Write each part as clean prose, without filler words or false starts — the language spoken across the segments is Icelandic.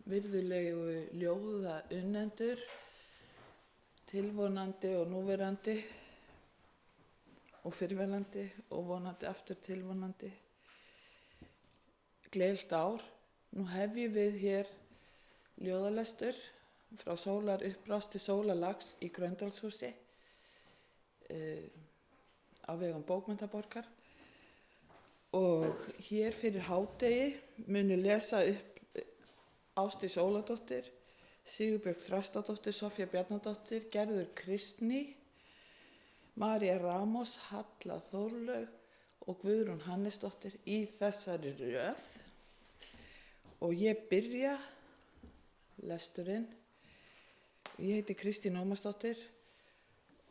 virðulegu ljóða unnendur, tilvonandi og núverandi og fyrrverandi og vonandi aftur tilvonandi. Gleðilt ár. Nú hefjum við hér ljóðalestur frá sólarupprás til sólarlags í Gröndalshúsi á vegum Bókmenntaborgar. Og hér fyrir hádegi munu lesa upp Ásdís Óladóttir, Sigurbjörg Þrastardóttir, Soffía Bjarnadóttir, Gerður Kristný, María Ramos, Halla Þórlaug og Guðrún Hannesdóttir í þessari röð. Og ég byrja lesturinn. Ég heiti Kristín Ómarsdóttir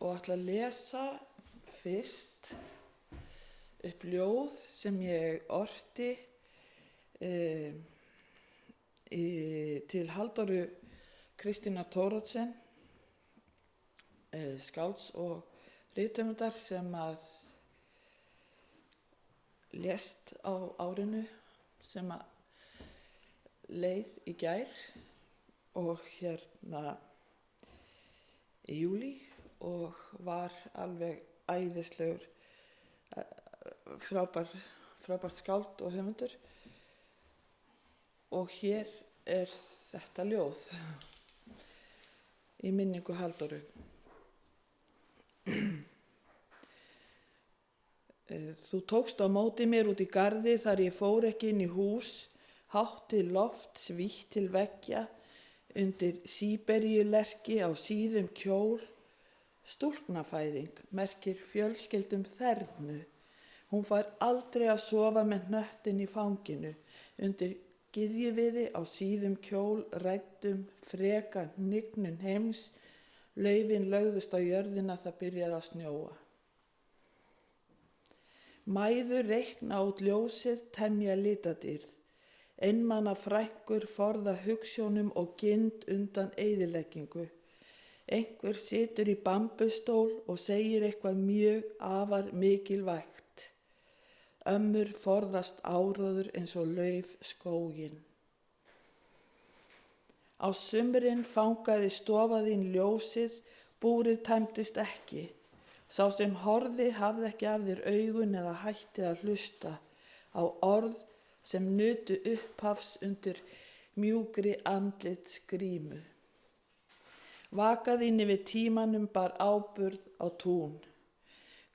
og ætla að lesa fyrst upp ljóð sem ég orti til Halldóru Kristínar Thoroddsen, skálds og rithöfundar sem að lést á árinu sem að leið í gær og í júlí og var alveg æðislegur, frábært skáld og höfundur. Og hér þetta ljóð í minningu Halldóru. Þú tókst á móti mér út í garði þar ég fór ekki inn í hús, hátt til loft, svítt til veggja, undir síberíulerki á síðum kjól. Stúlknafæðing merkir fjölskyldum þernu. Hún fær aldrei að sofa með hnöttinn í fanginu, undir gyðjuviði á síðum kjól, ræddum freka hnignun heims, laufin lögðust á jörðina, það byrjaði að snjóa. Mæður reikna út ljósið, temja litadýrð, einmana frænkur forða hugsjónum og gynd undan eyðileggingu. Einhver situr í bambustól og segir eitthvað mjög afar mikilvægt. Ömmur forðast áróður eins og lauf skóginn. Á sumrin fangaði stofa þín ljósið, búrið tæmdist ekki. Sá sem horfði hafði ekki af þér augun eða hætti að hlusta á orð sem nutu upphafs undir mjúkri andlitsgrímu. Vaka þín yfir tímanum bar áburð á tún.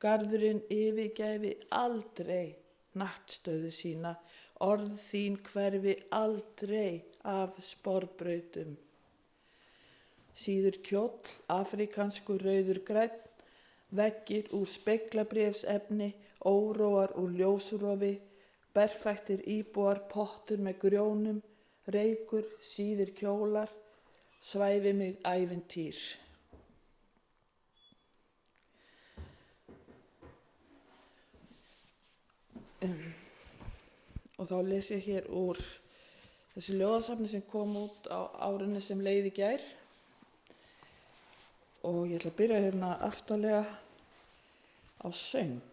Garðurinn yfirgæfi aldrei nattstöðu sína, orð þín hverfi aldrei af sporbrautum. Síður kjóll, afrikanskur rauður grænn, veggir úr speglabréfsefni, óróar úr ljósrofi, berfættir íbúar, pottur með grjónum, reykur, síðir kjólar, svæfi mig ævintýr. Og þá les ég hér úr þessu ljóðasafni sem kom út á árinu sem leið í gær. Og ég ætla að byrja hérna aftarlega á söng.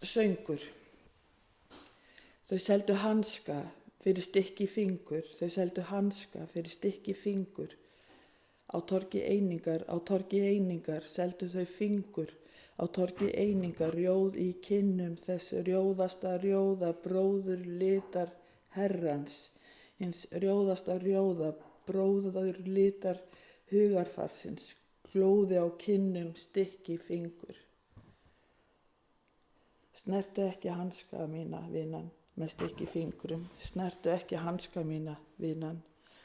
Söngur. Þau seldu hanska fyrir stykki fingur, þau seldu hanska fyrir stykki fingur. Á torgi einingar seldu þau fingur, á torgi einingar rjóð í kinnum þess rjóðasta rjóða bróður litar herrans, hins rjóðasta rjóða bróður litar hugarfarsins, glóði á kinnum stykki fingur. Snertu ekki hanska mína, vinan, með stykki fingrum, snertu ekki hanska mína, vinan,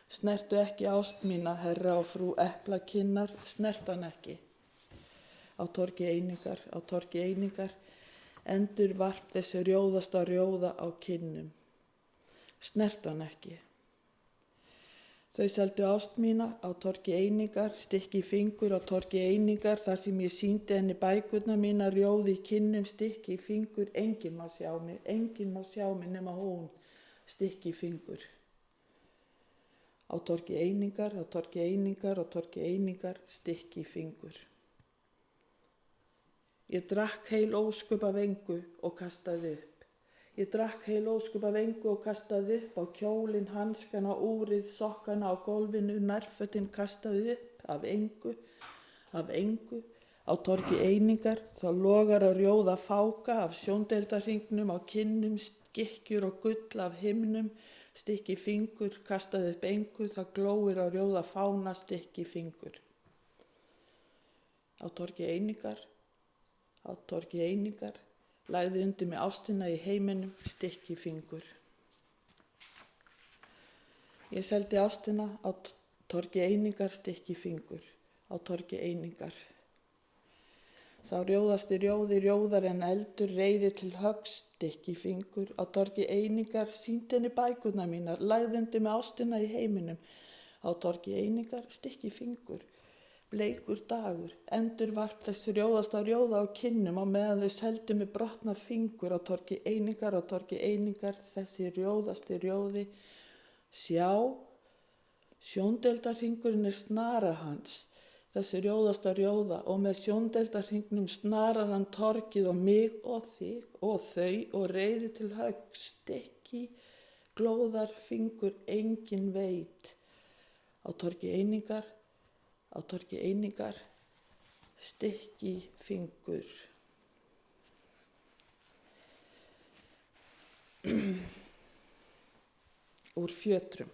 snertu ekki ást mína, herra og frú eplakinnar, snertu hann ekki. Á torgi einingar, endur varp þessi rjóðasta rjóða á kinnum, snertu hann ekki. Þau seldu ást mína á torgi einingar, stykki fingur á torgi einingar, þar sem ég sýndi henni bækurna mína, rjóð í kinnum, stykki fingur, enginn má sjá mig nema hún, stykki fingur. Á torgi einingar, á torgi einingar, á torgi einingar, stykki fingur. Ég drakk heil ósköp af engu og kastaði upp. Ég drakk heil ósköp af engu og kastaði upp á kjólinn, hanskana, úrið, sokkana á gólfinu, nærfötin kastaði upp af engu. Á torgi einingar þá logar á rjóða fáka af sjóndeildarhringnum á kinnum, skikkjur og gull af himnum, stykki fingur, kastaði upp engu, það glóir á rjóða fána, stykki fingur. Á torgi einingar, lagði undir mig ástina í heiminum, stykki fingur. Ég seldi ástina á torgi einingar, stykki fingur. Á torgi einingar. Sá rjóðasti rjóði, rjóðar en eldur, reiði til höggs, stykki fingur. Á torgi einingar, sýndi henni bækurnar mínar, lagði undir mig ástina í heiminum. Á torgi einingar, stykki fingur. Bleikur dagur, endurvarp þess rjóðasta rjóða á kinnum á meðan þau seldu mig brotna fingur. Á torgi einingar, þessi rjóðasti rjóði. Sjá, sjóndeildarhringurinn snara hans, þessi rjóðasta rjóða, og með sjóndeildarhringnum snarar hann torgið og mig og þig og þau og reiði til höggs, stykki, glóðar, fingur, engin veit. Á torgi einingar, stykki, fingur. Úr fjötrum.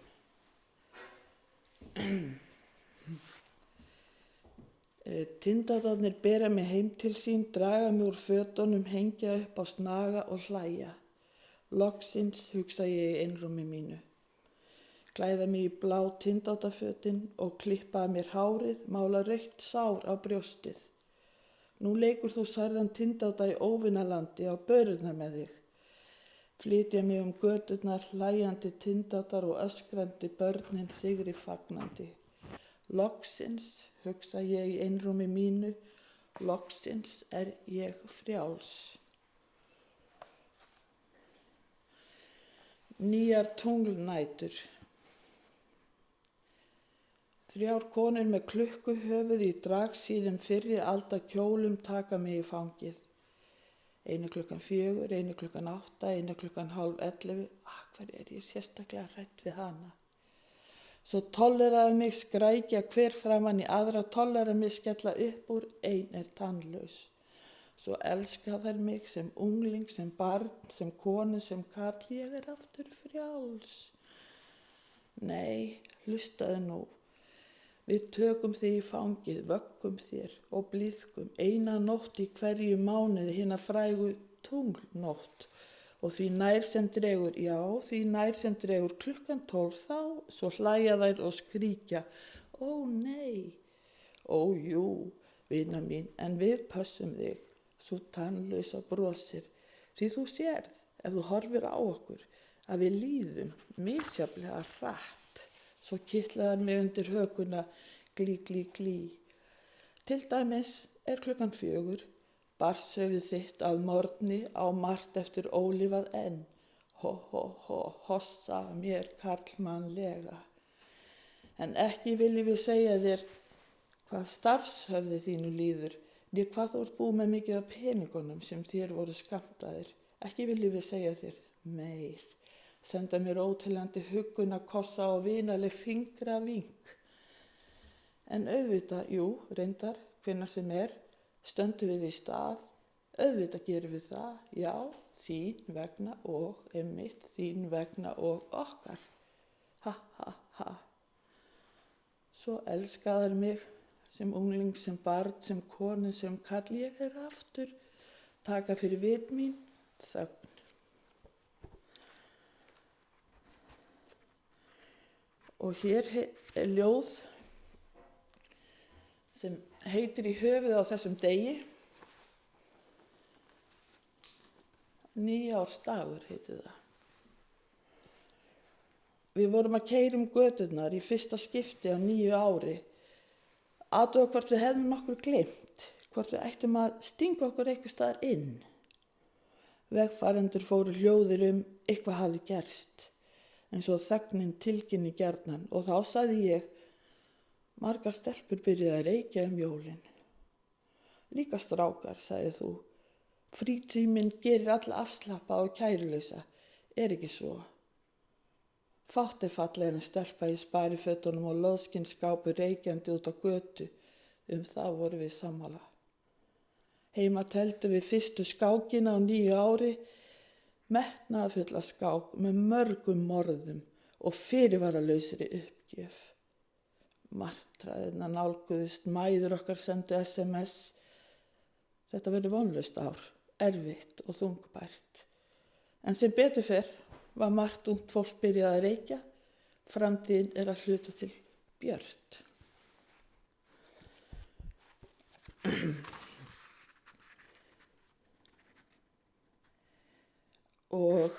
Tindarnir bera mig heim til sín, draga mig úr fötunum, hengja upp á snaga og hlæja. Loksins, hugsa ég í einrúmi mínu. Klæða mig í blá tindátafötin og klippa að mér hárið, mála rautt sár á brjóstið. Nú leikur þú særðan tindáta í óvinalandi á börurnar með þig. Flytja mig göturnar, hlæjandi tindátar og öskrandi börnin sigri fagnandi. Loksins, hugsa ég í einrúmi mínu, loksins ég frjáls. Nýjar tunglnætur. 3 konur með klukkuhöfuð í dragsíðum fyrri alda kjólum taka mig í fangið. Einu 4:00, einu 8:00, einu 10:30. Hver ég sérstaklega hrædd við hana? Svo tolleraði mig skrækja hver framan í aðra, tolleraði mig skella upp úr, ein tannlaus. Svo elska þær mig sem ungling, sem barn, sem konu, sem karl, ég aftur frjáls. Nei, hlustaðu nú. Við tökum þig í fangið, vöggum þér og blíðkum, eina nótt í hverju mánuði, hina frægu tunglnótt. Og því nær sem dregur, því nær sem dregur 12:00 þá, svo hlæja þær og skríkja. Ó nei, ó jú, vina mín, en við pössum þig, svo tannlausa brosir. Því þú sérð, ef þú horfir á okkur, að við líðum misjafnlega hratt. Svo kitlaðar mig undir hökuna, glí, glí, glí. Til dæmis 4:00, barshöfuð þitt að morgni á margt eftir ólifað enn. Hossa mér karlmannlega. En ekki viljum við segja þér hvað starfshöfði þínu líður, né hvað þú ert búið með mikið af peningunum sem þér voru skammtaðir. Ekki viljum við segja þér meir. Senda mér óteljandi hugguna, kossa og vinaleg fingra vink. En auðvitað, reyndar, hvenær sem stöndum við í stað, auðvitað gerum við það, já, þín vegna og einmitt þín vegna og okkar. Ha. Svo elskaðar mig sem ungling, sem barn, sem konu, sem karl, ég aftur, taka fyrir vit mín, þögn. Og hér ljóð sem heitir Í höfuð á þessum degi. 9-ársdagur heitir það. Við vorum að keyra göturnar í fyrsta skipti á 9 ári. Athuga hvort við hefðum nokkur gleymt, hvort við ættum að stinga okkur eitthvað staðar inn. Vegfarendur fóru hljóðir eitthvað hafði gerst. eins og þögnin tilkynni gjarnan og þá sagði ég, margar stelpur byrjuðu að reykja jólin. Líka strákar, sagði þú, frítíminn gerir alla afslappa og kærulausa, ekki svo? Fátt fallegri en stelpa í sparifötunum og loðskinnskápu reykjandi út á götu, það voru við sammála. Heima teldu við fyrstu skákina á 9 ári, metnaðarfulla skák með mörgum morðum og fyrirvaralausri uppgjöf. Martraðina nálguðust, mæður okkar sendu SMS. Þetta verður vonlaust ár, erfitt og þungbært. En sem betur fer var margt ungt fólk byrjað að reykja, framtíðin að hluta til björt. Og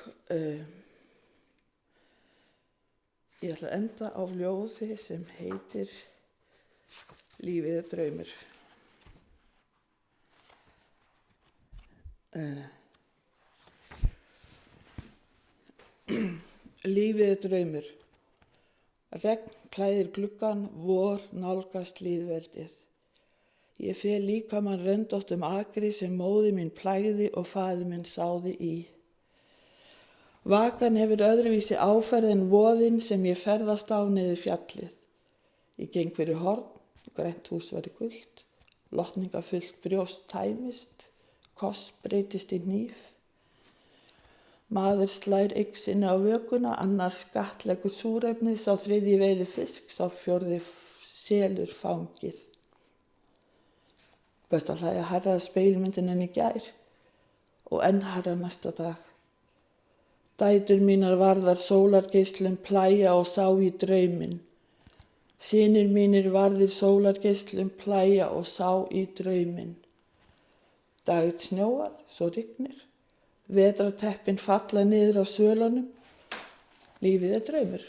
ég ætla að enda á ljóði sem heitir Lífið draumur. Lífið draumur. Regn klæðir gluggann, vor nálgast lýðveldið. Ég fel líkamann röndóttum akri sem móðir mín plægði og faðir minn sáði í. Vakan hefur öðruvísi áferð en voðinn sem ég ferðast á niður fjallið. Ég geng fyrir horn, grænt hús verið gult, lotningafullt brjóst tæmist, koss breytist í hníf. Maður slær yxinni á vökuna, annars skattleggur súrefnið, sá þriðji veiði fisk, sá fjórði selur fangið. Best að hlæja hærra speilmyndin en í gær og enn hærra næsta dag. Dætur mínar varðar sólargeislum plæja og sá í drauminn. Synir mínir varðir sólargeislum plæja og sá í drauminn. Daginn snjóar, svo rignir. Vetrarteppin falla niður á svölunum. Lífið draumur.